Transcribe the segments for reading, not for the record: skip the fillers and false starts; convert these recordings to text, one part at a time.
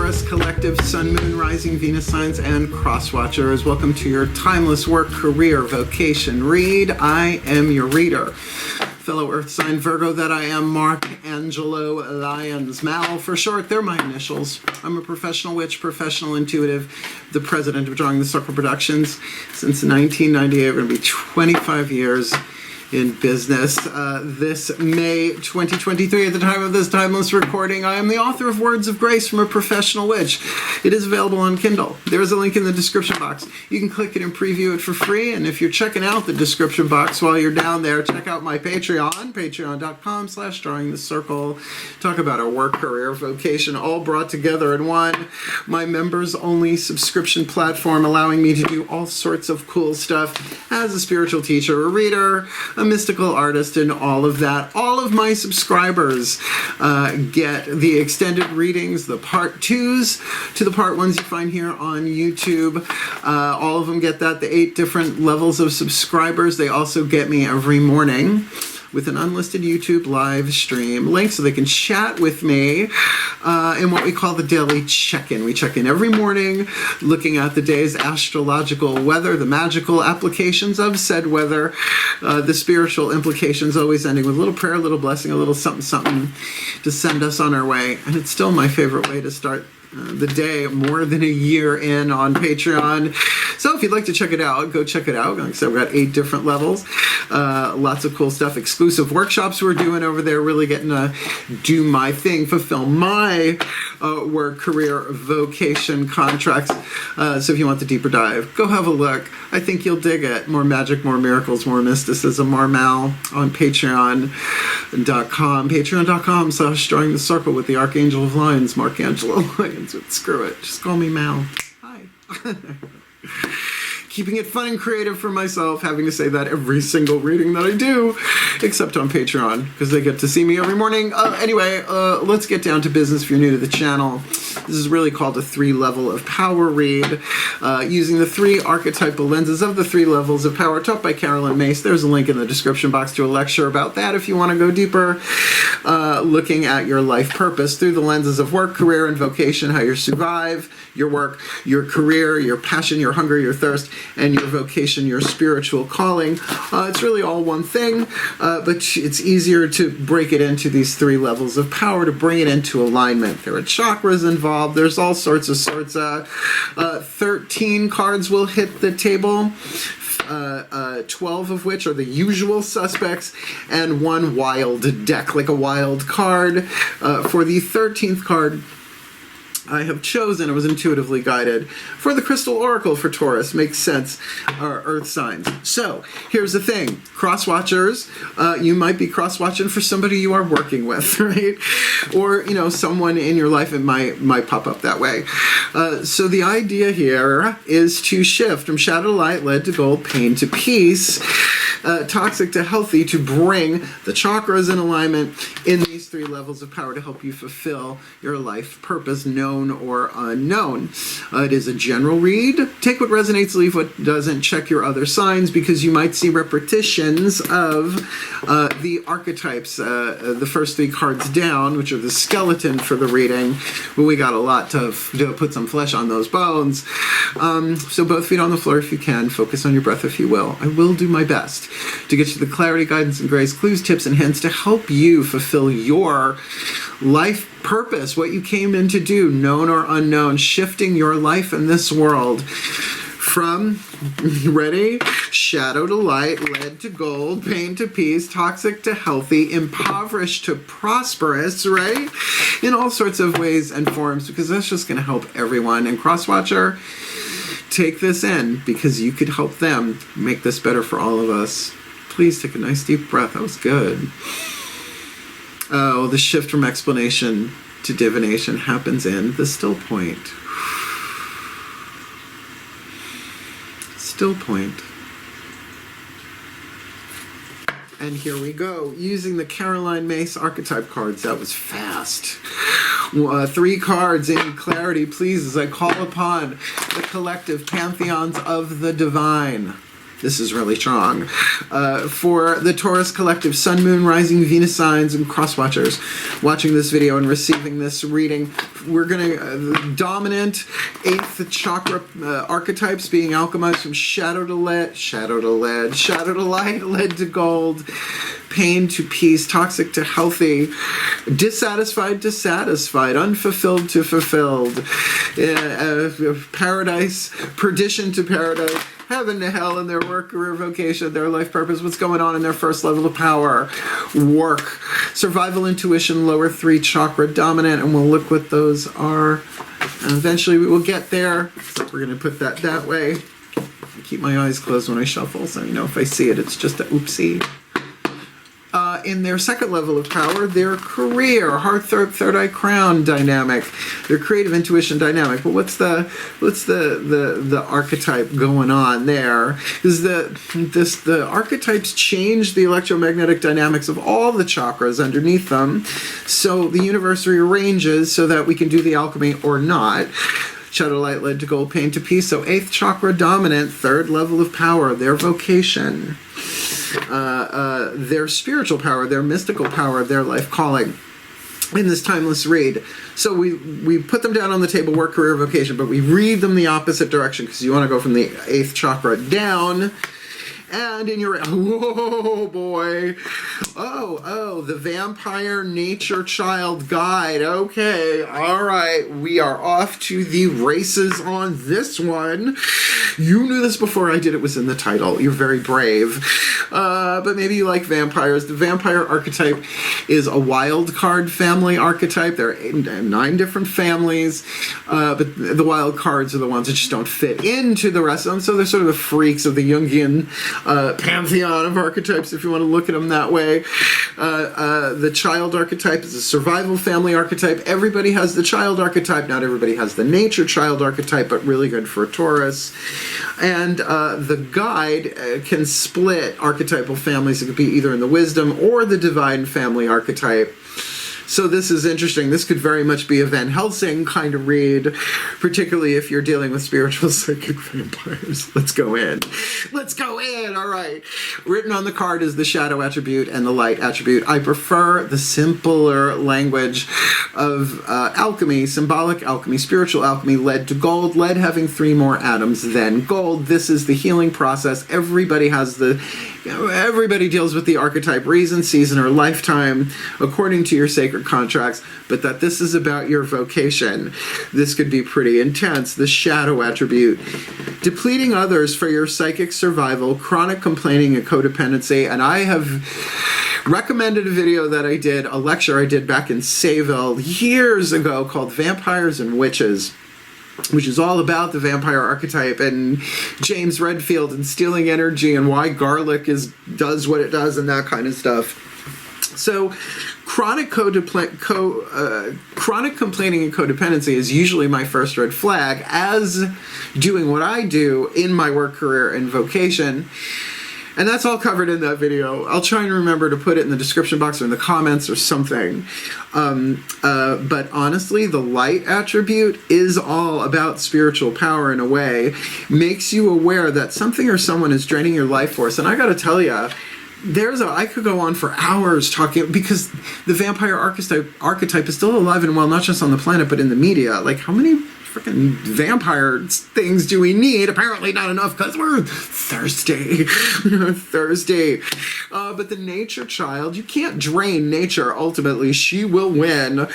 Taurus Collective, Sun, Moon, Rising, Venus signs, and Cross Watchers. Welcome to your timeless work, career, vocation read. I am your reader. Fellow Earth sign Virgo that I am, Mark Angelo Lyons. Mal for short, they're my initials. I'm a professional witch, professional intuitive, the president of Drawing the Circle Productions. Since 1998, we're going to be 25 years in business. This May 2023, at the time of this timeless recording, I am the author of Words of Grace from a Professional Witch. It is available on Kindle. There is a link in the description box. You can click it and preview it for free, and if you're checking out the description box while you're down there, check out my Patreon, patreon.com/drawingthecircle. Talk about our work, career, vocation, all brought together in one. My members-only subscription platform, allowing me to do all sorts of cool stuff as a spiritual teacher, a reader, a mystical artist, and all of that. All of my subscribers get the extended readings, the part 2s to the part 1s you find here on YouTube. All of them get that, the 8 different levels of subscribers. They also get me every morning with an unlisted YouTube live stream link so they can chat with me in what we call the daily check-in. We check in every morning looking at the day's astrological weather, the magical applications of said weather, the spiritual implications, always ending with a little prayer, a little blessing, a little something, something to send us on our way. And it's still my favorite way to start the day, more than a year in on Patreon. So if you'd like to check it out, go check it out. Like I said, we've got 8 different levels. Lots of cool stuff. Exclusive workshops we're doing over there, really getting to do my thing, fulfill my work, career, vocation contracts. So if you want the deeper dive, go have a look. I think you'll dig it. More magic, more miracles, more mysticism, more Mal on Patreon.com. Patreon.com/drawing the circle with the Archangel of Lyons, Mark Angelo Lyons. Screw it. Just call me Mal. Hi. Keeping it fun and creative for myself, having to say that every single reading that I do, except on Patreon, because they get to see me every morning. Anyway, let's get down to business if you're new to the channel. This is really called a 3-level of power read, using the 3 archetypal lenses of the 3 levels of power, taught by Myss. There's a link in the description box to a lecture about that if you want to go deeper, looking at your life purpose through the lenses of work, career, and vocation, how you survive your work, your career, your passion, your hunger, your thirst, and your vocation, your spiritual calling. It's really all one thing, but it's easier to break it into these 3 levels of power, to bring it into alignment. There are chakras involved. There's all sorts of 13 cards will hit the table. 12 of which are the usual suspects, and 1 wild deck, like a wild card. For the 13th card, I have chosen, I was intuitively guided, for the Crystal Oracle for Taurus. Makes sense, Earth signs. So, here's the thing. Cross-watchers, you might be cross-watching for somebody you are working with, right? Or, you know, someone in your life, it might pop up that way. So the idea here is to shift from shadow to light, lead to gold, pain to peace, toxic to healthy, to bring the chakras in alignment in these 3 levels of power to help you fulfill your life purpose, known or unknown. It is a general read. Take what resonates, leave what doesn't. Check your other signs, because you might see repetitions of the archetypes. The first 3 cards down, which are the skeleton for the reading, but we got a lot to put some flesh on those bones. So both feet on the floor if you can. Focus on your breath if you will. I will do my best to get you the clarity, guidance, and grace, clues, tips, and hints to help you fulfill your life purpose, what you came in to do, known or unknown, shifting your life in this world from, ready, shadow to light, lead to gold, pain to peace, toxic to healthy, impoverished to prosperous, right? In all sorts of ways and forms, because that's just going to help everyone. And Crosswatcher, take this in, because you could help them make this better for all of us. Please take a nice deep breath. That was good. Oh, the shift from explanation to divination happens in the still point. Still point. And here we go, using the Myss archetype cards. That was fast. 3 cards in clarity, please, as I call upon the collective pantheons of the divine. This is really strong. For the Taurus collective Sun, Moon, Rising, Venus signs, and cross-watchers watching this video and receiving this reading, we're going to dominant 8th chakra archetypes being alchemized from shadow to lead, shadow to lead, shadow to light, lead to gold, pain to peace, toxic to healthy, dissatisfied to satisfied, unfulfilled to fulfilled, paradise, perdition to paradise, heaven to hell in their work, career, vocation, their life purpose, what's going on in their first level of power, work, survival, intuition, lower 3 chakra dominant, and we'll look what those are. And eventually we will get there. So we're going to put that way. I keep my eyes closed when I shuffle, so you know if I see it, it's just a oopsie. In their second level of power, their career, heart, third eye crown dynamic, their creative intuition dynamic. But what's the archetype going on there? Is the archetypes change the electromagnetic dynamics of all the chakras underneath them, so the universe rearranges so that we can do the alchemy or not. Shadow light led to gold, pain to peace. So 8th chakra dominant, 3rd level of power, their vocation. Their spiritual power, their mystical power, their life calling in this timeless read. So we put them down on the table, work, career, vocation, but we read them the opposite direction because you want to go from the 8th chakra down. And in your, whoa boy, the Vampire Nature Child Guide. Okay, all right, we are off to the races on this one. You knew this before I did, it was in the title. You're very brave. But maybe you like vampires. The vampire archetype is a wild card family archetype. There are 9 different families, but the wild cards are the ones that just don't fit into the rest of them, so they're sort of the freaks of the Jungian pantheon of archetypes, if you want to look at them that way. The child archetype is a survival family archetype. Everybody has the child archetype. Not everybody has the nature child archetype, but really good for a Taurus. And the guide can split archetypal families. It could be either in the wisdom or the divine family archetype. So this is interesting. This could very much be a Van Helsing kind of read, particularly if you're dealing with spiritual psychic vampires. Let's go in. Let's go in. All right. Written on the card is the shadow attribute and the light attribute. I prefer the simpler language of alchemy, symbolic alchemy, spiritual alchemy, lead to gold, lead having 3 more atoms than gold. This is the healing process. Everybody deals with the archetype reason, season, or lifetime according to your sacred contracts, but that this is about your vocation. This could be pretty intense. The shadow attribute, depleting others for your psychic survival, chronic complaining and codependency. And I have recommended a video that I did, a lecture I did back in Sayville years ago called Vampires and Witches, which is all about the vampire archetype and James Redfield and stealing energy and why garlic does what it does and that kind of stuff. So chronic complaining and codependency is usually my first red flag, as doing what I do in my work, career, and vocation. And that's all covered in that video. I'll try and remember to put it in the description box or in the comments or something. But honestly, the light attribute is all about spiritual power in a way. Makes you aware that something or someone is draining your life force. And I gotta tell you, I could go on for hours talking, because the vampire archetype is still alive and well, not just on the planet, but in the media. Like, how many freaking vampire things do we need? Apparently not enough, because we're thirsty. Thirsty. But the nature child, you can't drain nature. Ultimately, she will win.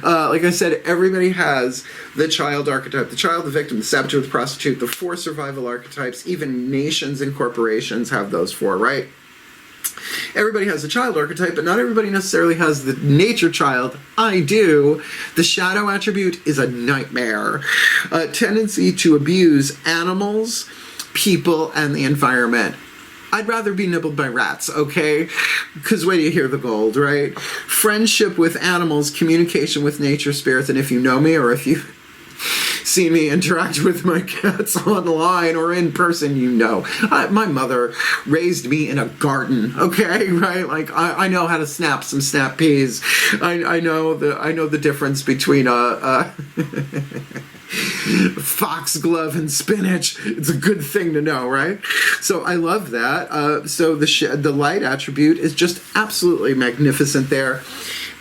Like I said, everybody has the child archetype, the child, the victim, the saboteur, the prostitute, the 4 survival archetypes. Even nations and corporations have those 4, right? Everybody has a child archetype, but not everybody necessarily has the nature child. I do. The shadow attribute is a nightmare. A tendency to abuse animals, people, and the environment. I'd rather be nibbled by rats, okay? Because wait till you hear the gold, right? Friendship with animals, communication with nature spirits, and if you know me or if you see me interact with my cats online or in person, you know. My mother raised me in a garden, okay, right? Like, I know how to snap some snap peas. I know the difference between foxglove and spinach. It's a good thing to know, right? So I love that. So the light attribute is just absolutely magnificent there.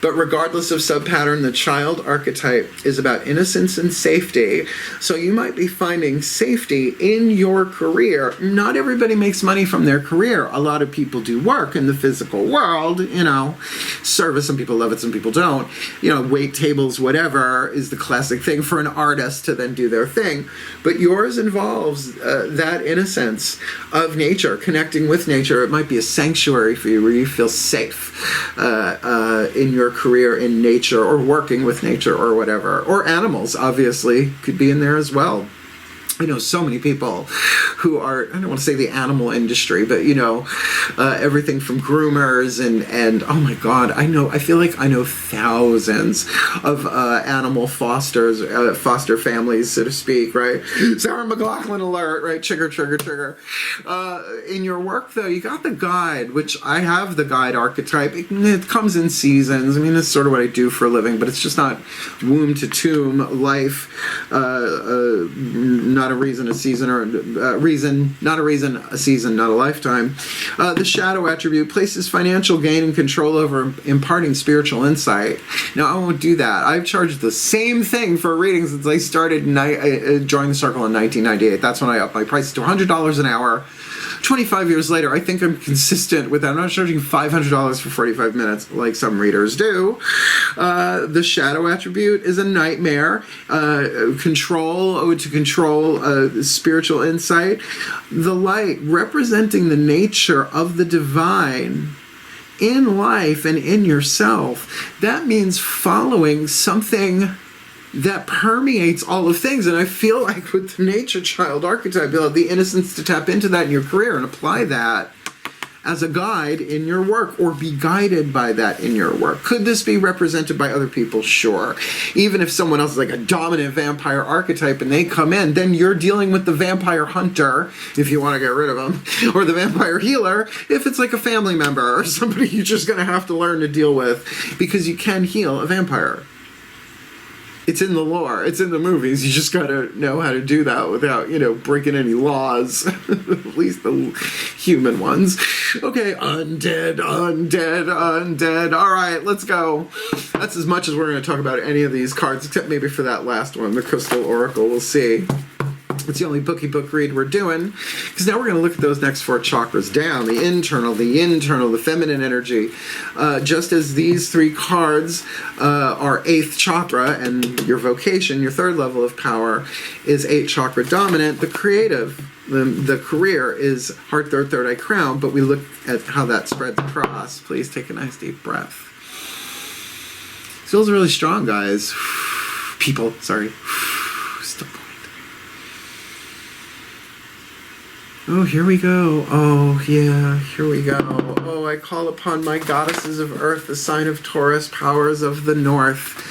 But regardless of subpattern, the child archetype is about innocence and safety. So you might be finding safety in your career. Not everybody makes money from their career. A lot of people do work in the physical world, service. Some people love it, some people don't. Wait tables, whatever, is the classic thing for an artist to then do their thing. But yours involves that innocence of nature, connecting with nature. It might be a sanctuary for you where you feel safe in your career in nature, or working with nature, or whatever. Or animals, obviously, could be in there as well. I know so many people who are, I don't want to say the animal industry, but everything from groomers and oh my God, I feel like I know thousands of animal foster families, so to speak, right? Sarah McLachlan alert, right? Trigger. In your work though, you got the guide, which I have the guide archetype. It comes in seasons. It's sort of what I do for a living, but it's just not womb to tomb life, not a reason, a season, or not a season, not a lifetime. The shadow attribute places financial gain and control over imparting spiritual insight. Now, I won't do that. I've charged the same thing for a reading since I started joined the circle in 1998. That's when I upped my prices to $100 an hour. 25 years later, I think I'm consistent with that. I'm not charging $500 for 45 minutes like some readers do. The shadow attribute is a nightmare. To control spiritual insight. The light representing the nature of the divine in life and in yourself. That means following something that permeates all of things. And I feel like with the nature child archetype, you'll have the innocence to tap into that in your career and apply that as a guide in your work, or be guided by that in your work. Could this be represented by other people? Sure. Even if someone else is like a dominant vampire archetype and they come in, then you're dealing with the vampire hunter, if you want to get rid of them, or the vampire healer, if it's like a family member or somebody you're just going to have to learn to deal with, because you can heal a vampire. It's in the lore. It's in the movies. You just gotta know how to do that without, breaking any laws. At least the human ones. Okay, undead. All right, let's go. That's as much as we're going to talk about any of these cards, except maybe for that last one, the Crystal Oracle. We'll see. It's the only book read we're doing, because now we're going to look at those next four chakras down: the internal, the feminine energy. Just as these three cards are 8th chakra, and your vocation, your third level of power, is 8th chakra dominant, the creative, the career is heart, third eye, crown, but we look at how that spreads across. Please take a nice deep breath. Feels really strong, guys. People, sorry. Still going. Oh, here we go. Oh, yeah, here we go. Oh, I call upon my goddesses of earth, the sign of Taurus, powers of the north.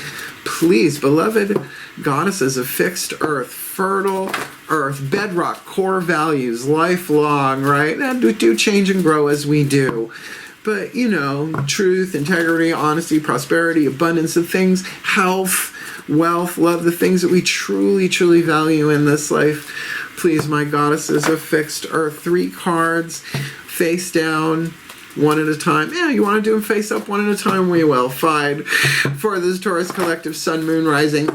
Please, beloved goddesses of fixed earth, fertile earth, bedrock, core values, lifelong, right? And do change and grow as we do. But, truth, integrity, honesty, prosperity, abundance of things, health, wealth, love, the things that we truly, truly value in this life. Please, my goddesses of fixed earth, 3 cards, face down, one at a time. Yeah, you want to do them face up, one at a time? We will. Fine. For this Taurus collective, sun, moon, rising,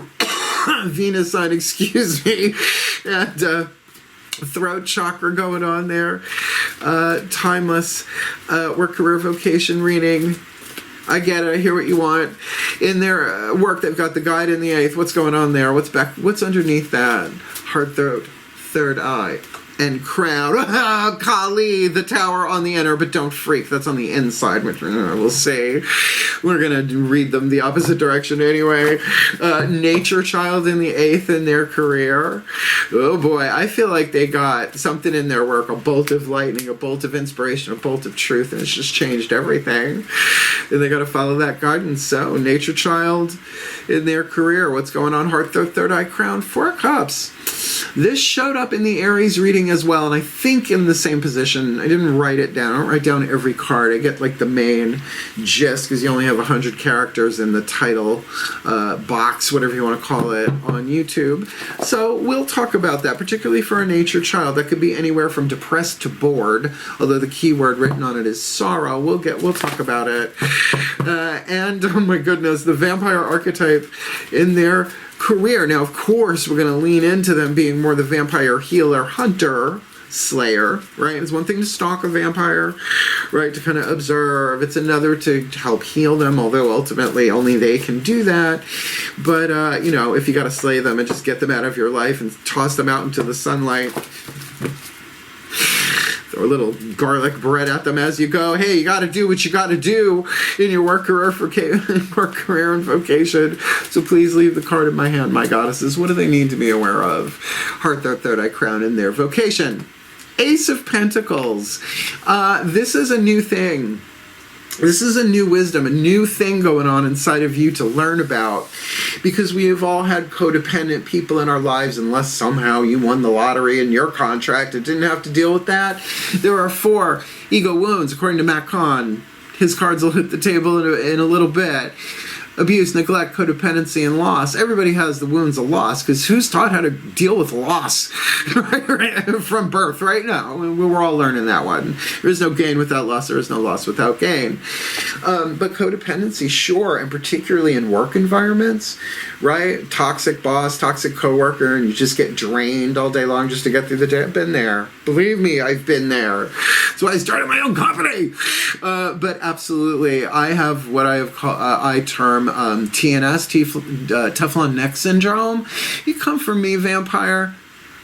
Venus sign, excuse me, and throat chakra going on there. Timeless Work-Career-Vocation reading. I get it. I hear what you want. In their work, they've got the guide in the 8th. What's going on there? What's underneath that? Heart, third eye, and crown. Kali, the tower on the inner, but don't freak. That's on the inside, which we'll see. We're going to read them the opposite direction anyway. Nature child in the 8th in their career. Oh boy, I feel like they got something in their work, a bolt of lightning, a bolt of inspiration, a bolt of truth, and it's just changed everything. And they got to follow that guidance. So, nature child in their career. What's going on? Heart, third eye, crown, 4 cups. This showed up in the Aries reading as well, and I think in the same position. I didn't write it down. I don't write down every card. I get like the main gist, because you only have 100 characters in the title box, whatever you want to call it, on YouTube. So we'll talk about that, particularly for a nature child. That could be anywhere from depressed to bored, although the key word written on it is sorrow. We'll talk about it. And oh my goodness, the vampire archetype in their career. Now, of course, we're going to lean into them being more the vampire healer, hunter, slayer, right? It's one thing to stalk a vampire, right, to kind of observe. It's another to help heal them, although ultimately only they can do that. But, you know, if you got to slay them and just get them out of your life and toss them out into the sunlight, throw a little garlic bread at them as you go. Hey, you got to do what you got to do in your work, career, and vocation. So please leave the card in my hand, my goddesses. What do they need to be aware of? Heart, third eye, crown in their vocation. Ace of Pentacles. This is a new thing. This is a new wisdom, a new thing going on inside of you to learn about, because we have all had codependent people in our lives, unless somehow you won the lottery in your contract and didn't have to deal with that. There are 4 ego wounds, according to Matt Kahn. His cards will hit the table in a little bit. Abuse, neglect, codependency, and loss. Everybody has the wounds of loss, because who's taught how to deal with loss from birth right now? We're all learning that one. There is no gain without loss. There is no loss without gain. But codependency, sure, and particularly in work environments, right? Toxic boss, toxic coworker, and you just get drained all day long just to get through the day. I've been there. Believe me, I've been there. That's why I started my own company. But absolutely, I have what I have called, I term TNS, Teflon Neck Syndrome. You come for me, vampire,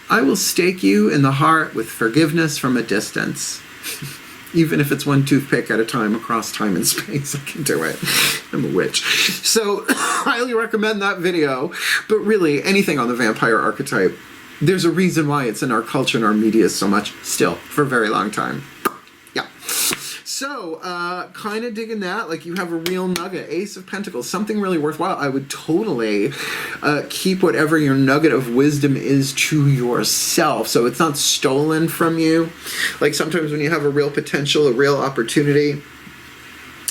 I will stake you in the heart with forgiveness from a distance. Even if it's one toothpick at a time across time and space, I can do it. I'm a witch. So, highly recommend that video. But really, anything on the vampire archetype, there's a reason why it's in our culture and our media so much still, for a very long time. Yeah. So, kind of digging that. Like, you have a real nugget. Ace of Pentacles, something really worthwhile. I would totally keep whatever your nugget of wisdom is to yourself, so it's not stolen from you. Like, sometimes when you have a real potential, a real opportunity,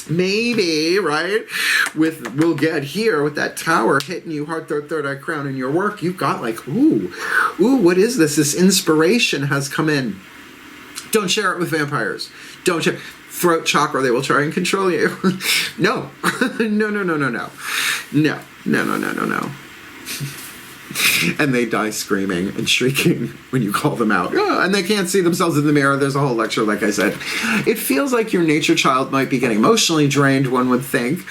maybe, right, we'll get here with that tower hitting you heart, third eye, crown in your work. You've got like, ooh, what is this? This inspiration has come in. Don't share it with vampires. Don't share. Throat chakra, they will try and control you. No. No. And they die screaming and shrieking when you call them out. And they can't see themselves in the mirror. There's a whole lecture, like I said. It feels like your nature child might be getting emotionally drained, one would think.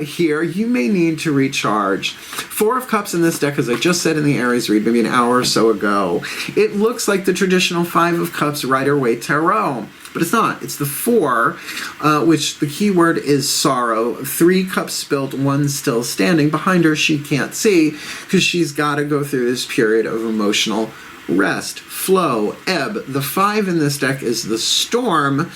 Here, you may need to recharge. 4 of Cups in this deck, as I just said in the Aries read, maybe an hour or so ago. It looks like the traditional 5 of Cups Rider-Waite Tarot. But it's not. It's the 4, which the key word is sorrow. 3 cups spilt, 1 still standing. Behind her, she can't see, because she's got to go through this period of emotional rest, flow, ebb. The 5 in this deck is the storm,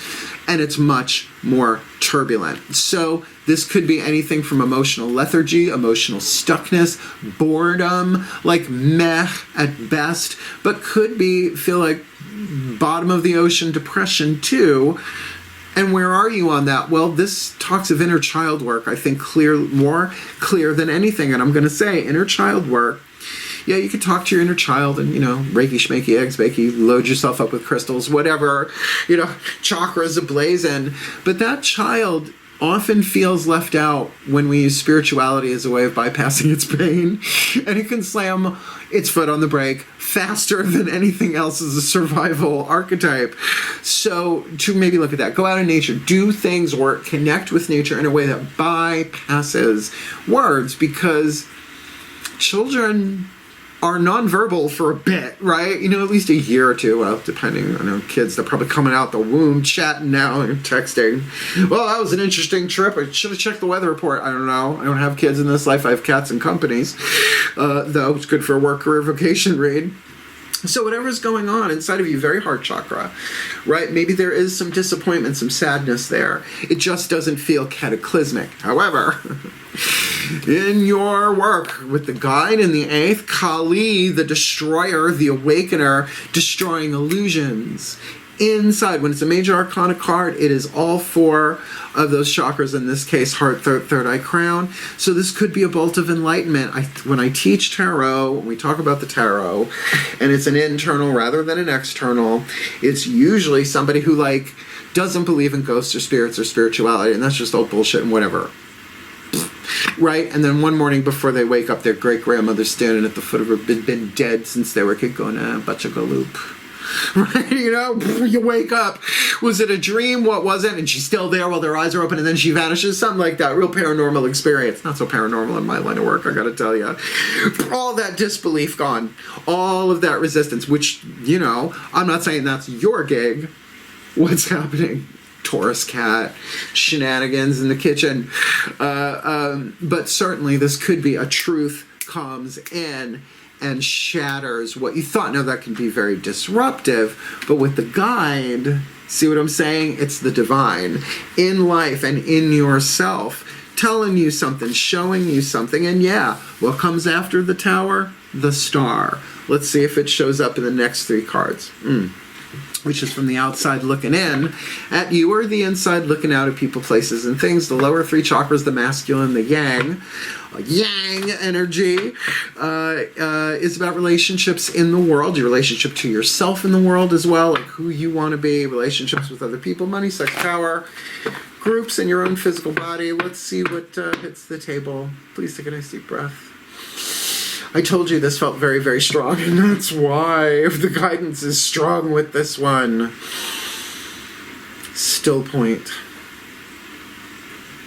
and it's much more turbulent. So this could be anything from emotional lethargy, emotional stuckness, boredom, like meh at best, but could be, feel like, bottom of the ocean depression too. And where are you on that? Well, this talks of inner child work, I think, more clear than anything. And I'm going to say inner child work. Yeah, you can talk to your inner child and, reiki, schmakey, eggs, bakey, load yourself up with crystals, whatever, chakras ablazing. But that child often feels left out when we use spirituality as a way of bypassing its pain. And it can slam its foot on the brake faster than anything else as a survival archetype. So to maybe look at that, go out in nature, do things or connect with nature in a way that bypasses words, because children are nonverbal for a bit, right? At least a year or 2. Well, depending, kids, they're probably coming out the womb, chatting now and texting. Well, that was an interesting trip. I should have checked the weather report. I don't know. I don't have kids in this life. I have cats and companies, though it's good for a work, career, vocation read. So whatever's going on inside of you, very heart chakra, right? Maybe there is some disappointment, some sadness there. It just doesn't feel cataclysmic. However, in your work with the guide in the 8th, Kali, the destroyer, the awakener, destroying illusions. Inside, when it's a major arcana card, it is all 4 of those chakras, in this case, heart, third eye, crown. So this could be a bolt of enlightenment. When I teach tarot, when we talk about the tarot, and it's an internal rather than an external, it's usually somebody who, like, doesn't believe in ghosts or spirits or spirituality, and that's just all bullshit and whatever. Right? And then one morning before they wake up, their great-grandmother's standing at the foot of her bed, been dead since they were a kid, going, butchagaloop. Right? You know, you wake up. Was it a dream? What was it? And she's still there while their eyes are open, and then she vanishes. Something like that. Real paranormal experience. Not so paranormal in my line of work, I gotta tell you. All that disbelief gone. All of that resistance, which, you know, I'm not saying that's your gig. What's happening? Taurus cat, shenanigans in the kitchen. But certainly this could be a truth comes in and shatters what you thought. Now that can be very disruptive, but with the guide, see what I'm saying? It's the divine in life and in yourself, telling you something, showing you something. And yeah, what comes after the tower? The star. Let's see if it shows up in the next 3 cards. Which is from the outside looking in at you, or the inside looking out at people, places, and things. The lower 3 chakras, the masculine, the yang. Yang energy is about relationships in the world, your relationship to yourself in the world as well, like who you want to be, relationships with other people, money, sex, power, groups, and your own physical body. Let's see what hits the table. Please take a nice deep breath. I told you this felt very, very strong, and that's why the guidance is strong with this one. Still point.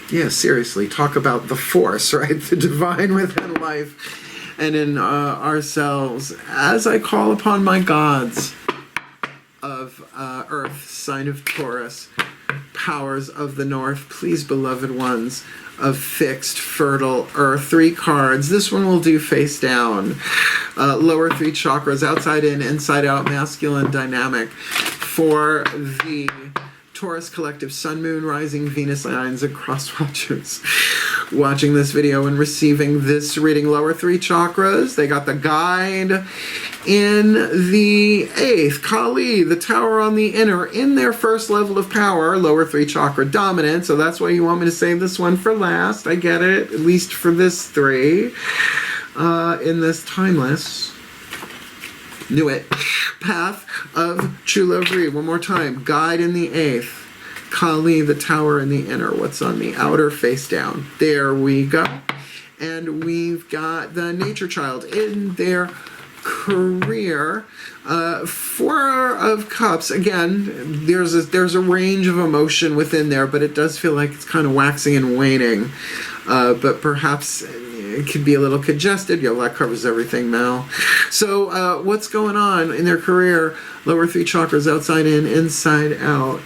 Yeah, seriously, talk about the force, right? The divine within life and in ourselves. As I call upon my gods of Earth, sign of Taurus, powers of the North, please, beloved ones, of fixed, fertile Earth. 3 cards. This one will do face down. Lower 3 chakras, outside in, inside out, masculine dynamic. For the Taurus collective, Sun, Moon, Rising, Venus, Lyons, and cross watchers watching this video and receiving this reading. Lower 3 chakras, they got the guide in the 8th, Kali, the tower on the inner, in their first level of power, lower 3 chakra dominant, so that's why you want me to save this one for last. I get it, at least for this 3. In this timeless, knew it, path of true love read. One more time, guide in the 8th, Kali, the tower in the inner. What's on the outer? Face down. There we go. And we've got the nature child in their career. 4 of Cups. Again, there's a range of emotion within there, but it does feel like it's kind of waxing and waning. But perhaps it could be a little congested. Yeah, that covers everything, Mel. So what's going on in their career? Lower 3 chakras, outside in, inside out.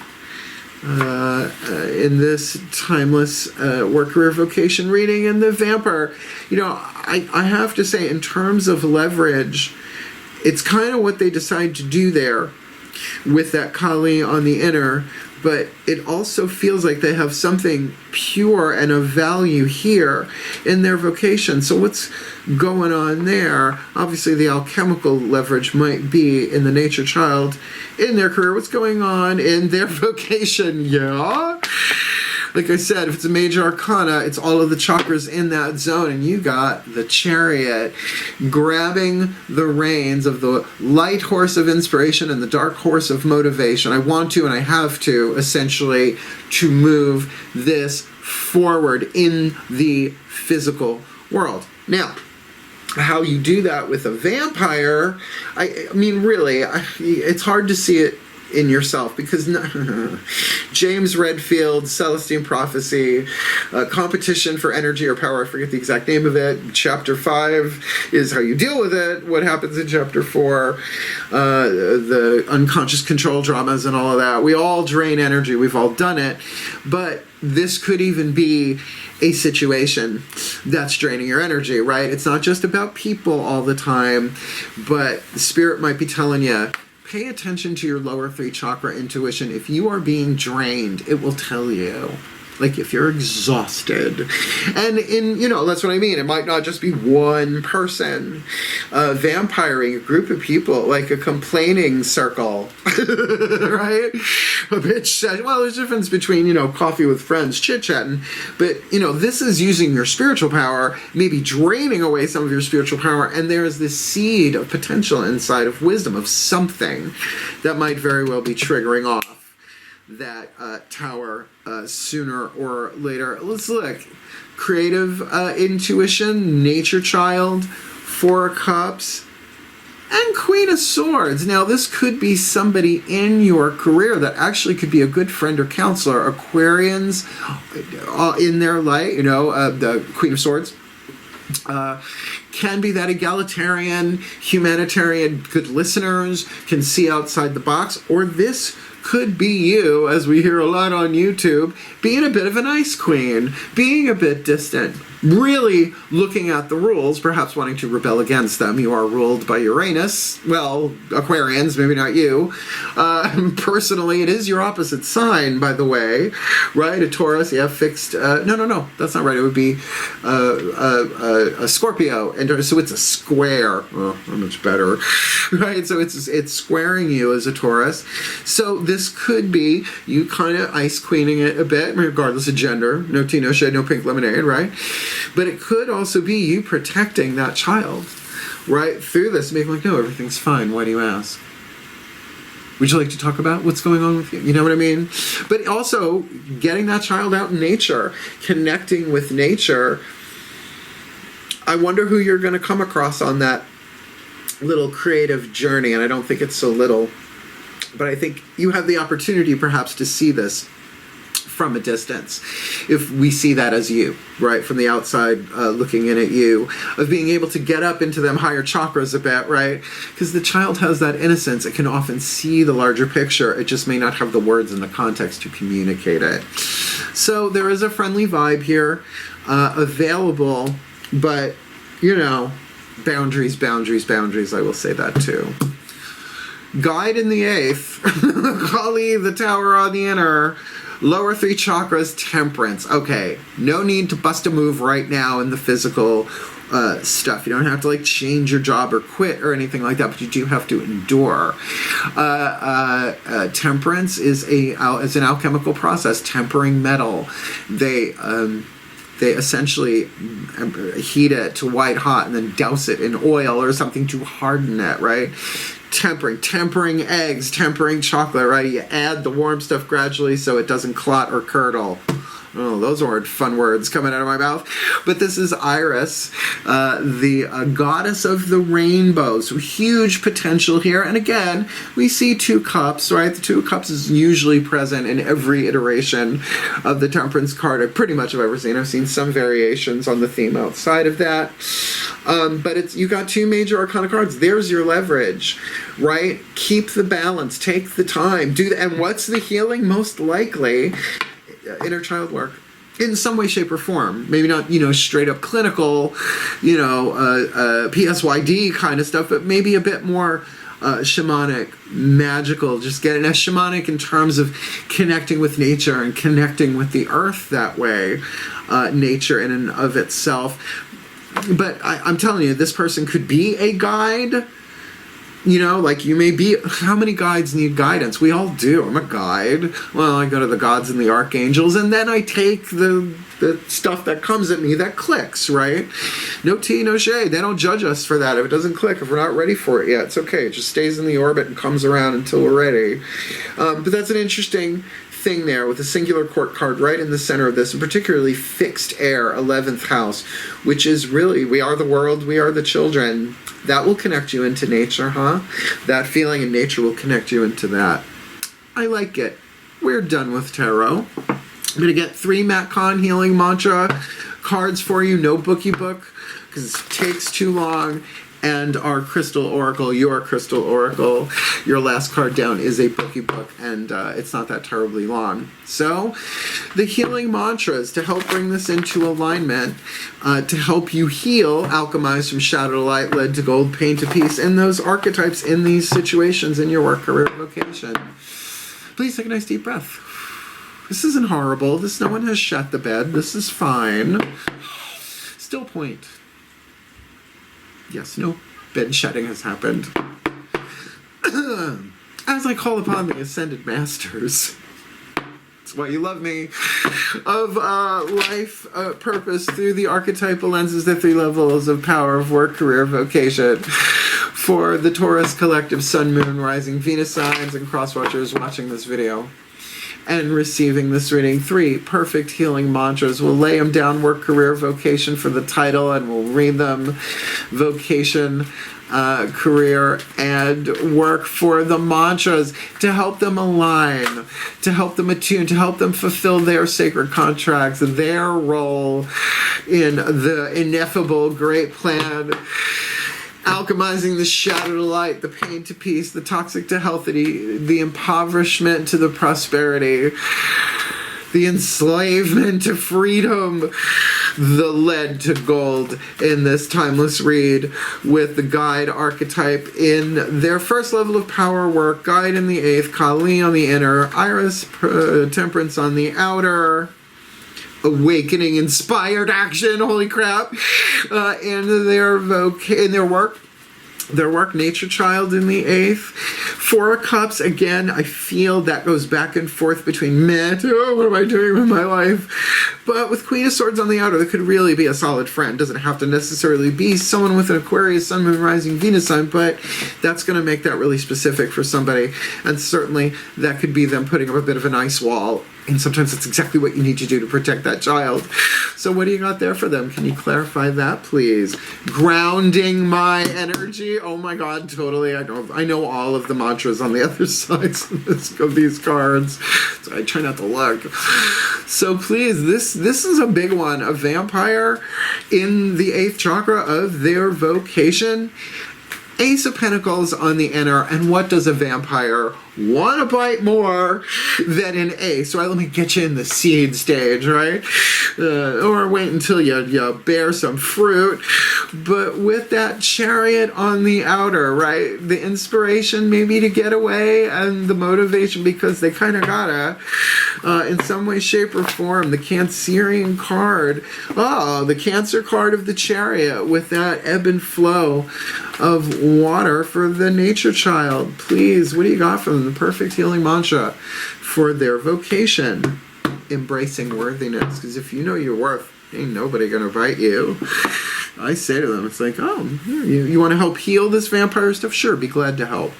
In this timeless Work-Career-Vocation reading. And the vampire, you know, I have to say, in terms of leverage, it's kind of what they decide to do there with that Kali on the inner, but it also feels like they have something pure and of value here in their vocation. So what's going on there? Obviously the alchemical leverage might be in the nature child in their career. What's going on in their vocation? Yeah. Like I said, if it's a major arcana, it's all of the chakras in that zone, and you got the Chariot grabbing the reins of the light horse of inspiration and the dark horse of motivation. I want to and I have to, essentially, to move this forward in the physical world. Now, how you do that with a vampire, I mean, really, it's hard to see it in yourself, because James Redfield, Celestine Prophecy, Competition for Energy or Power, I forget the exact name of it. Chapter 5 is how you deal with it. What happens in Chapter 4, the unconscious control dramas and all of that. We all drain energy. We've all done it. But this could even be a situation that's draining your energy, right? It's not just about people all the time, but the spirit might be telling you, pay attention to your lower 3 chakra intuition. If you are being drained, it will tell you. Like if you're exhausted. And that's what I mean. It might not just be one person vampiring a group of people, like a complaining circle, right? A bitch said, well, there's a difference between, coffee with friends, chit-chatting, but, this is using your spiritual power, maybe draining away some of your spiritual power, and there's this seed of potential inside of wisdom, of something that might very well be triggering off that tower sooner or later. Let's look. Creative intuition, nature child, 4 of Cups, and Queen of Swords. Now, this could be somebody in your career that actually could be a good friend or counselor. Aquarians in their light, the Queen of Swords. Can be that egalitarian, humanitarian, good listeners, can see outside the box, or this could be you, as we hear a lot on YouTube, being a bit of an ice queen, being a bit distant, really looking at the rules, perhaps wanting to rebel against them. You are ruled by Uranus. Well, Aquarians, maybe not you. Personally, it is your opposite sign, by the way, right? A Taurus, fixed. No, that's not right. It would be a Scorpio, and so it's a square. Oh, much better, right? So it's squaring you as a Taurus. So this could be you kind of ice queening it a bit, regardless of gender. No tea, no shade, no pink lemonade, right? But it could also be you protecting that child, right? Through this, making like, no, everything's fine. Why do you ask? Would you like to talk about what's going on with you? You know what I mean? But also getting that child out in nature, connecting with nature. I wonder who you're going to come across on that little creative journey, and I don't think it's so little. But I think you have the opportunity perhaps to see this from a distance, if we see that as you, right, from the outside looking in at you, of being able to get up into them higher chakras a bit, right? Because the child has that innocence. It can often see the larger picture. It just may not have the words and the context to communicate it. So there is a friendly vibe here available, but, boundaries, I will say that too. Guide in the 8th, Kali, the Tower on the inner, lower 3 chakras, Temperance. Okay, no need to bust a move right now in the physical stuff. You don't have to change your job or quit or anything like that, but you do have to endure. Temperance is an alchemical process, tempering metal. They essentially heat it to white hot and then douse it in oil or something to harden it, right? Tempering eggs, tempering chocolate, right? You add the warm stuff gradually so it doesn't clot or curdle. Oh, those aren't fun words coming out of my mouth. But this is Iris, the goddess of the rainbow. So huge potential here. And again, we see 2 cups, right? The 2 cups is usually present in every iteration of the Temperance card I pretty much have ever seen. I've seen some variations on the theme outside of that. But you got 2 major arcana cards. There's your leverage, right? Keep the balance. Take the time. And what's the healing? Most likely inner child work in some way, shape, or form. Maybe not, straight up clinical, PSYD kind of stuff, but maybe a bit more shamanic, magical, just getting as shamanic in terms of connecting with nature and connecting with the earth that way, nature in and of itself. But I'm telling you, this person could be a guide. You may be. How many guides need guidance? We all do. I'm a guide. Well, I go to the gods and the archangels, and then I take the stuff that comes at me that clicks, right? No tea, no shade. They don't judge us for that. If it doesn't click, if we're not ready for it yet, it's okay. It just stays in the orbit and comes around until we're ready. But that's an interesting thing there with a singular court card right in the center of this, and particularly fixed air, 11th house, which is really, we are the world, we are the children. That will connect you into nature, huh? That feeling in nature will connect you into that. I like it. We're done with tarot. I'm going to get 3 Matt Kahn Healing Mantra cards for you, no bookie book, because it takes too long. And our Crystal Oracle, your Crystal Oracle, your last card down is a bookie book, and it's not that terribly long. So, the healing mantras to help bring this into alignment, to help you heal, alchemize from shadow to light, lead to gold, pain to peace, and those archetypes in these situations in your work, career, vocation. Please take a nice deep breath. This isn't horrible. No one has shat the bed. This is fine. Still point. Yes, no bed shedding has happened. As I call upon the Ascended Masters, that's why you love me, of life, purpose through the archetypal lenses, the 3 levels of power of work, career, vocation, for the Taurus collective Sun, Moon, Rising, Venus signs and cross-watchers watching this video and receiving this reading. 3 perfect healing mantras. We'll lay them down, work, career, vocation for the title, and we'll read them. Vocation, career, and work for the mantras to help them align, to help them attune, to help them fulfill their sacred contracts, their role in the ineffable great plan. Alchemizing the shadow to light, the pain to peace, the toxic to healthy, the impoverishment to the prosperity, the enslavement to freedom, the lead to gold in this timeless read with the guide archetype in their first level of power work, guide in the 8th, Kali on the inner, Iris, temperance on the outer, awakening inspired action, holy crap, in their work, nature child in the 8th. 4 of Cups, again, I feel that goes back and forth between what am I doing with my life? But with Queen of Swords on the outer, that could really be a solid friend. Doesn't have to necessarily be someone with an Aquarius, Sun, Moon, Rising, Venus sign, but that's going to make that really specific for somebody. And certainly that could be them putting up a bit of an ice wall. And sometimes that's exactly what you need to do to protect that child. So what do you got there for them? Can you clarify that, please? Grounding my energy. Oh my God, totally. I know all of the mantras on the other sides of these cards. So I try not to look. So please, this is a big one. A vampire in the 8th chakra of their vocation. Ace of Pentacles on the inner, and what does a vampire want to bite more than an ace? Right, let me get you in the seed stage, right? Or wait until you bear some fruit. But with that Chariot on the outer, right? The inspiration maybe to get away and the motivation because they kind of gotta, in some way, shape, or form. The Cancerian card. Oh, the Cancer card of the Chariot with that ebb and flow of water for the nature child. Please, what do you got from them? The perfect healing mantra for their vocation. Embracing worthiness. Because if you know your worth, ain't nobody gonna bite you. I say to them, it's like, oh, you want to help heal this vampire stuff? Sure, be glad to help.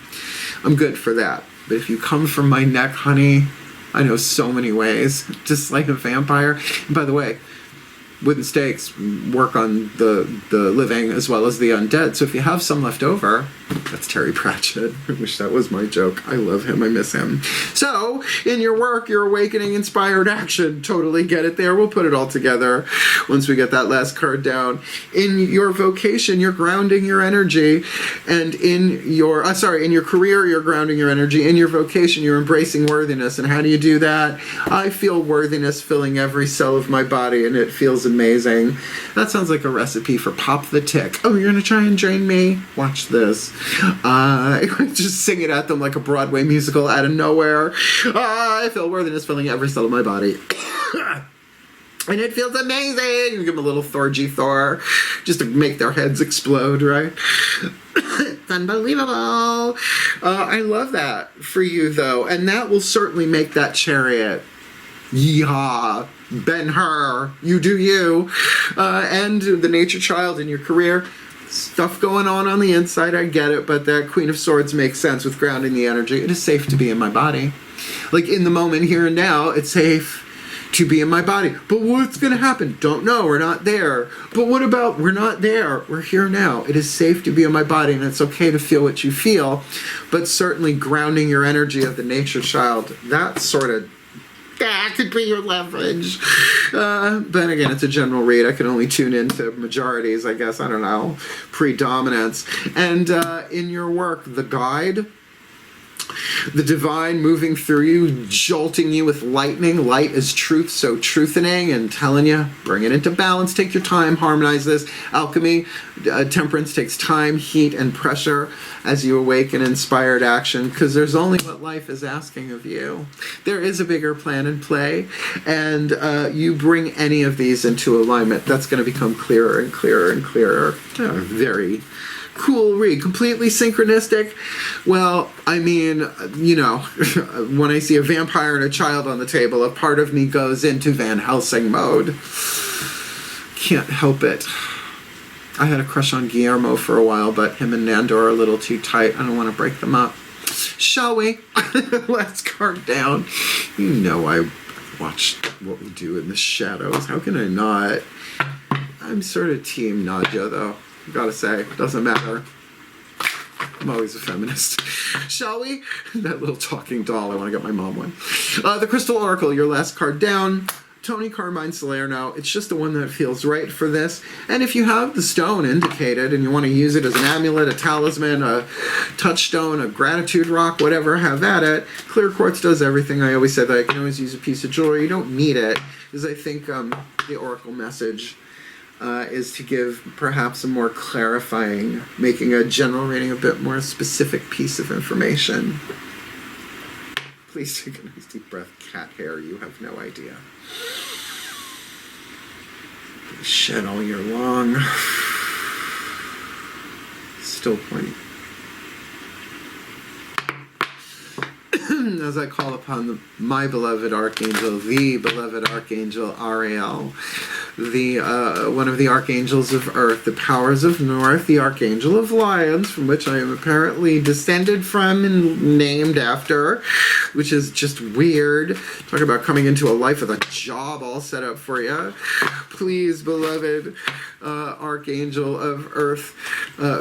I'm good for that. But if you come from my neck, honey, I know so many ways. Just like a vampire. And by the way, Wooden Stakes work on the living as well as the undead. So if you have some left over, that's Terry Pratchett. I wish that was my joke. I love him. I miss him. So in your work, your awakening inspired action. Totally get it there. We'll put it all together once we get that last card down. In your vocation, you're grounding your energy. And in your, in your career, you're grounding your energy. In your vocation, you're embracing worthiness. And how do you do that? I feel worthiness filling every cell of my body, and it feels amazing. That sounds like a recipe for Pop the Tick. Oh, you're gonna try and drain me? Watch this. Just sing it at them like a Broadway musical out of nowhere. I feel worthiness filling every cell of my body. And it feels amazing. You give them a little Thorgy Thor just to make their heads explode, right? It's unbelievable. I love that for you, though. And that will certainly make that Chariot. Yeehaw. Ben-Hur. You do you. And the nature child in your career. Stuff going on the inside, I get it, but that Queen of Swords makes sense with grounding the energy. It is safe to be in my body. Like in the moment, here and now, it's safe to be in my body. But what's going to happen? Don't know. We're not there. But what about we're not there? We're here now. It is safe to be in my body, and it's okay to feel what you feel, but certainly grounding your energy of the nature child, that sort of, that could be your leverage. But again, it's a general read. I can only tune into majorities, I guess. I don't know. Predominance. And in your work, the guide, the divine moving through you, jolting you with lightning. Light is truth, so truthening and telling you, bring it into balance, take your time, harmonize this. Alchemy, temperance takes time, heat, and pressure as you awaken inspired action, because there's only what life is asking of you. There is a bigger plan in play, and you bring any of these into alignment. That's going to become clearer and clearer and clearer. Very cool read. Completely synchronistic. Well, I mean, you know, when I see a vampire and a child on the table, a part of me goes into Van Helsing mode. Can't help it. I had a crush on Guillermo for a while, but him and Nandor are a little too tight. I don't want to break them up. Shall we? Let's calm down. You know I watched What We Do in the Shadows. How can I not? I'm sort of team Nadja, though. Gotta say, doesn't matter. I'm always a feminist. Shall we? That little talking doll, I want to get my mom one. The Crystal Oracle, your last card down. Tony Carmine Salerno. It's just the one that feels right for this. And if you have the stone indicated and you want to use it as an amulet, a talisman, a touchstone, a gratitude rock, whatever, have at it. Clear quartz does everything. I always say that I can always use a piece of jewelry. You don't need it, because I think the Oracle message is to give perhaps a more clarifying, making a general reading a bit more specific piece of information. Please take a nice deep breath. Cat hair, you have no idea. Shed all year long. Still pointing. As I call upon my beloved Archangel, the beloved Archangel Ariel, the one of the archangels of Earth, the powers of North, the Archangel of Lyons, from which I am apparently descended from and named after, which is just weird. Talk about coming into a life with a job all set up for you. Please, beloved Archangel of Earth,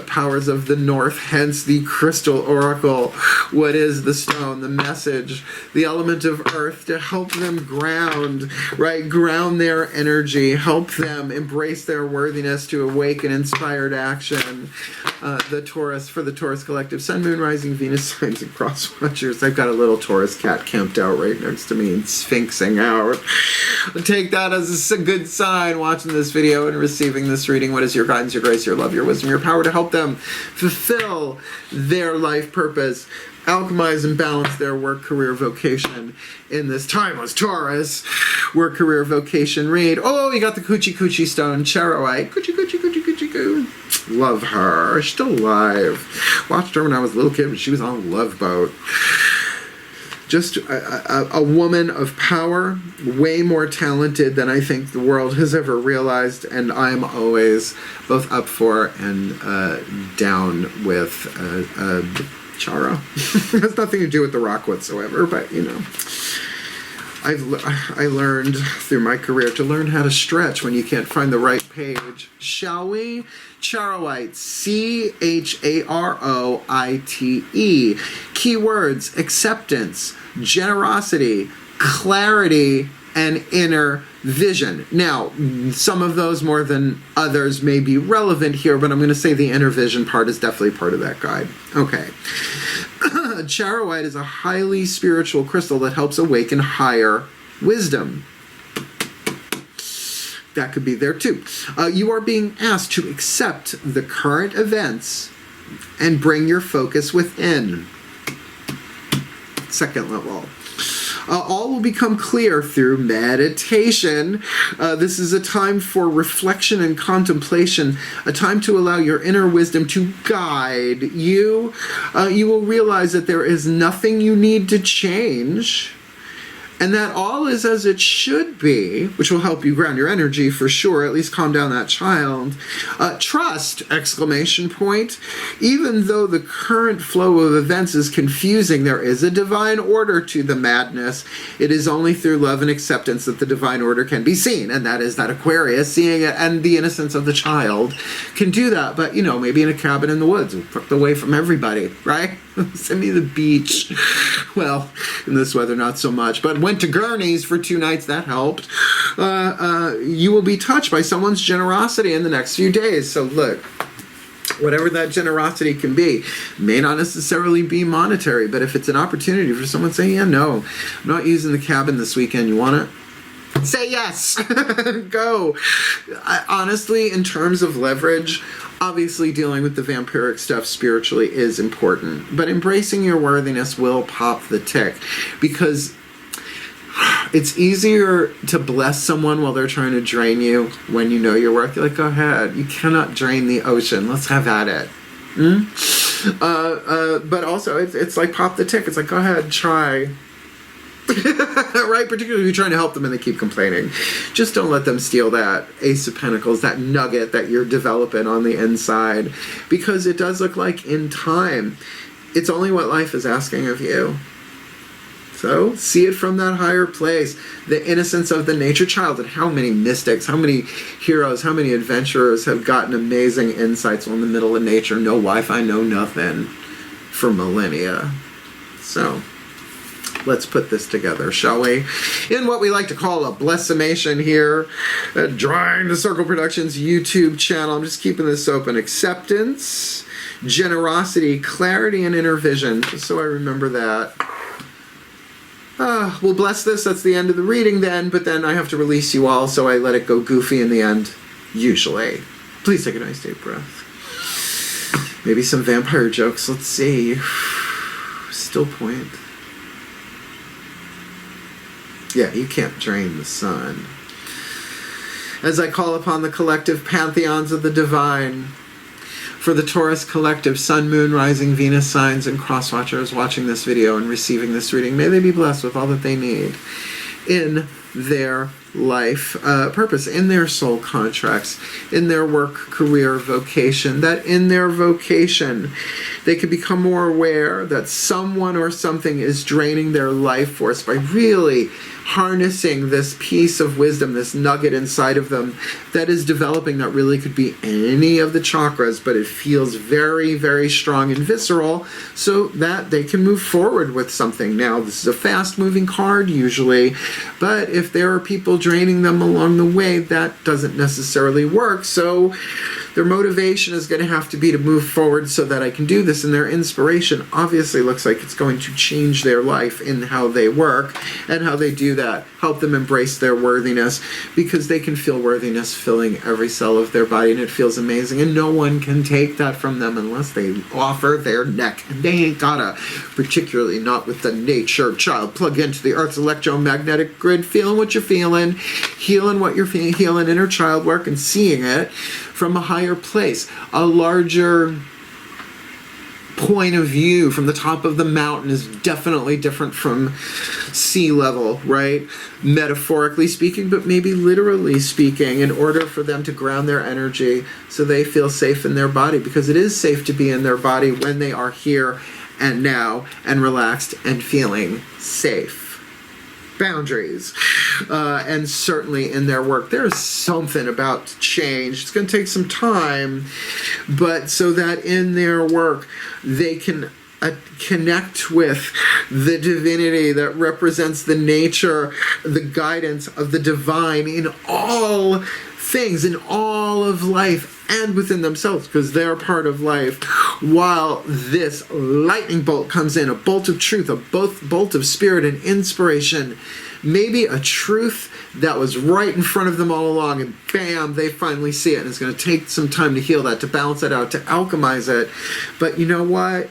powers of the North, hence the Crystal Oracle. What is the stone? The message, the element of Earth, to help them ground, right? Ground their energy, help them embrace their worthiness to awaken inspired action. The Taurus, for the Taurus Collective, Sun, Moon, Rising, Venus signs, and Cross Watchers. I've got a little Taurus cat camped out right next to me and sphinxing out. Take that as a good sign, watching this video and receiving this reading. What is your guidance, your grace, your love, your wisdom, your power to help them fulfill their life purpose, alchemize and balance their work, career, vocation in this timeless Taurus work, career, vocation read. Oh, you got the Coochie Stone, Charoite. Coochie. Love her. She's still alive. Watched her when I was a little kid when she was on Love Boat. Just a woman of power, way more talented than I think the world has ever realized, and I'm always both up for and down with Chara. It has nothing to do with the rock whatsoever, but you know, I learned through my career to learn how to stretch when you can't find the right page. Shall we? Charoite, Charoite. Keywords: acceptance, generosity, clarity, and inner vision. Now, some of those more than others may be relevant here, but I'm going to say the inner vision part is definitely part of that guide. Okay. Charoite is a highly spiritual crystal that helps awaken higher wisdom. That could be there too. You are being asked to accept the current events and bring your focus within. Second level. All will become clear through meditation. This is a time for reflection and contemplation, a time to allow your inner wisdom to guide you. You will realize that there is nothing you need to change, and that all is as it should be, which will help you ground your energy for sure, at least calm down that child. Trust, exclamation point. Even though the current flow of events is confusing, there is a divine order to the madness. It is only through love and acceptance that the divine order can be seen, and that is that Aquarius, seeing it, and the innocence of the child can do that. But, maybe in a cabin in the woods, away from everybody, right? Send me to the beach. Well, in this weather, not so much, but went to Gurney's for 2 nights. That helped. You will be touched by someone's generosity in the next few days. So look, whatever that generosity can be, may not necessarily be monetary, but if it's an opportunity for someone to say, yeah, no, I'm not using the cabin this weekend, you want it? Say yes. Go. Honestly, in terms of leverage, obviously dealing with the vampiric stuff spiritually is important, but embracing your worthiness will pop the tick, because it's easier to bless someone while they're trying to drain you when you know your worth. You're like, go ahead. You cannot drain the ocean. Let's have at it. But also, it's like pop the tick. It's like, go ahead, try. Right? Particularly if you're trying to help them and they keep complaining. Just don't let them steal that Ace of Pentacles, that nugget that you're developing on the inside. Because it does look like in time, it's only what life is asking of you. So, see it from that higher place. The innocence of the nature child, and how many mystics, how many heroes, how many adventurers have gotten amazing insights in the middle of nature. No Wi-Fi, no nothing for millennia. So, let's put this together, shall we? In what we like to call a blessimation here at Drawing the Circle Productions YouTube channel. I'm just keeping this open. Acceptance, generosity, clarity, and inner vision. Just so I remember that. We'll bless this. That's the end of the reading then, but then I have to release you all, so I let it go goofy in the end, usually. Please take a nice deep breath. Maybe some vampire jokes. Let's see. Still point. Yeah, you can't drain the sun. As I call upon the collective pantheons of the divine, for the Taurus collective, Sun, Moon, Rising, Venus signs, and cross-watchers watching this video and receiving this reading, may they be blessed with all that they need in their life purpose, in their soul contracts, in their work, career, vocation, that in their vocation they can become more aware that someone or something is draining their life force by really harnessing this piece of wisdom, this nugget inside of them that is developing, that really could be any of the chakras, but it feels very, very strong and visceral, so that they can move forward with something. Now, this is a fast-moving card usually, but if there are people draining them along the way, that doesn't necessarily work, so their motivation is going to have to be to move forward so that I can do this, and their inspiration obviously looks like it's going to change their life in how they work and how they do that. Help them embrace their worthiness, because they can feel worthiness filling every cell of their body, and it feels amazing, and no one can take that from them unless they offer their neck, and they ain't gotta, particularly not with the nature child. Plug into the Earth's electromagnetic grid, feeling what you're feeling, healing what you're feeling, healing inner child work, and seeing it from a higher place, a larger point of view from the top of the mountain is definitely different from sea level, right? Metaphorically speaking, but maybe literally speaking, in order for them to ground their energy so they feel safe in their body, because it is safe to be in their body when they are here and now and relaxed and feeling safe. Boundaries, and certainly in their work there's something about change. It's going to take some time, but so that in their work they can connect with the divinity that represents the nature, the guidance of the divine in all things, in all of life and within themselves, because they're part of life, while this lightning bolt comes in, a bolt of truth, a bolt of spirit and inspiration, maybe a truth that was right in front of them all along, and bam, they finally see it, and it's going to take some time to heal that, to balance it out, to alchemize it, but you know what?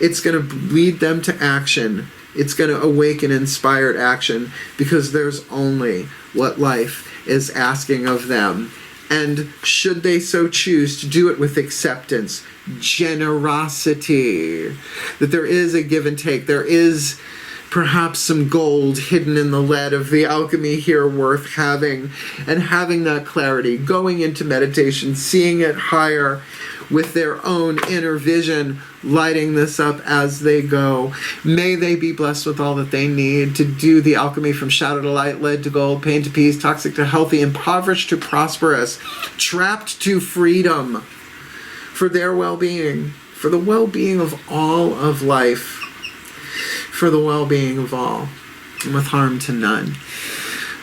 It's going to lead them to action. It's going to awaken inspired action, because there's only what life is asking of them. And should they so choose to do it with acceptance, generosity, that there is a give and take, there is perhaps some gold hidden in the lead of the alchemy here worth having, and having that clarity, going into meditation, seeing it higher with their own inner vision, lighting this up as they go. May they be blessed with all that they need to do the alchemy from shadow to light, lead to gold, pain to peace, toxic to healthy, impoverished to prosperous, trapped to freedom, for their well-being, for the well-being of all of life, for the well-being of all, and with harm to none.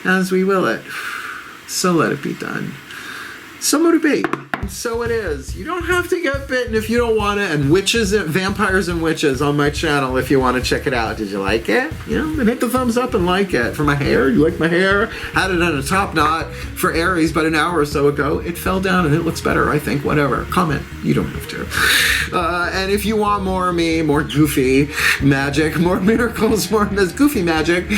As we will it, so let it be done. So mote it be. And so it is. You don't have to get bitten if you don't want to. And witches, and vampires and witches on my channel if you want to check it out. Did you like it? You know, then hit the thumbs up and like it. For my hair, you like my hair? Had it on a top knot for Aries about an hour or so ago. It fell down and it looks better, I think. Whatever. Comment. You don't have to. And if you want more of me, more goofy magic, more miracles, more goofy magic,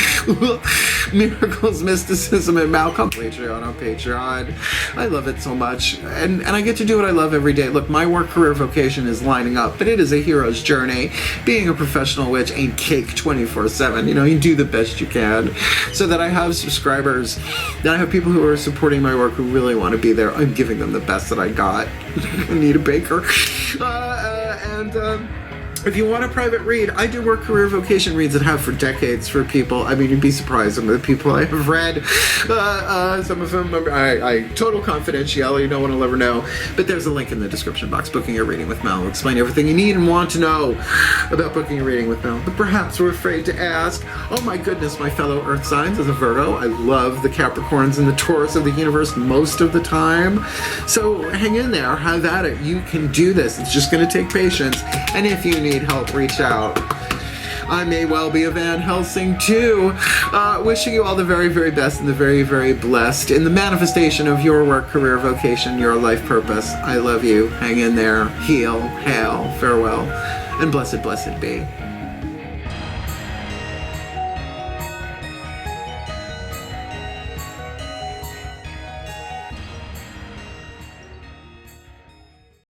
miracles, mysticism, and Malcolm Patreon on Patreon. I love it so much. And I get to do what I love every day. Look, my work, career, vocation is lining up, but it is a hero's journey. Being a professional witch ain't cake 24/7. You know, you do the best you can. So that I have subscribers, that I have people who are supporting my work who really want to be there. I'm giving them the best that I got. I need a baker. If you want a private read, I do work, career, vocation reads that have for decades for people. I mean, you'd be surprised some of the people I have read. Some of them, I total confidentiality, no one will ever know. But there's a link in the description box. Booking a reading with Mel will explain everything you need and want to know about booking a reading with Mel. But perhaps we're afraid to ask. Oh my goodness, my fellow Earth signs, as a Virgo, I love the Capricorns and the Taurus of the universe most of the time. So hang in there, have at it. You can do this. It's just going to take patience. And if you need help, reach out. I may well be a Van Helsing too. Wishing you all the very, very best and the very, very blessed in the manifestation of your work, career, vocation, your life purpose. I love you. Hang in there. Heal, hail, farewell, and blessed, blessed be.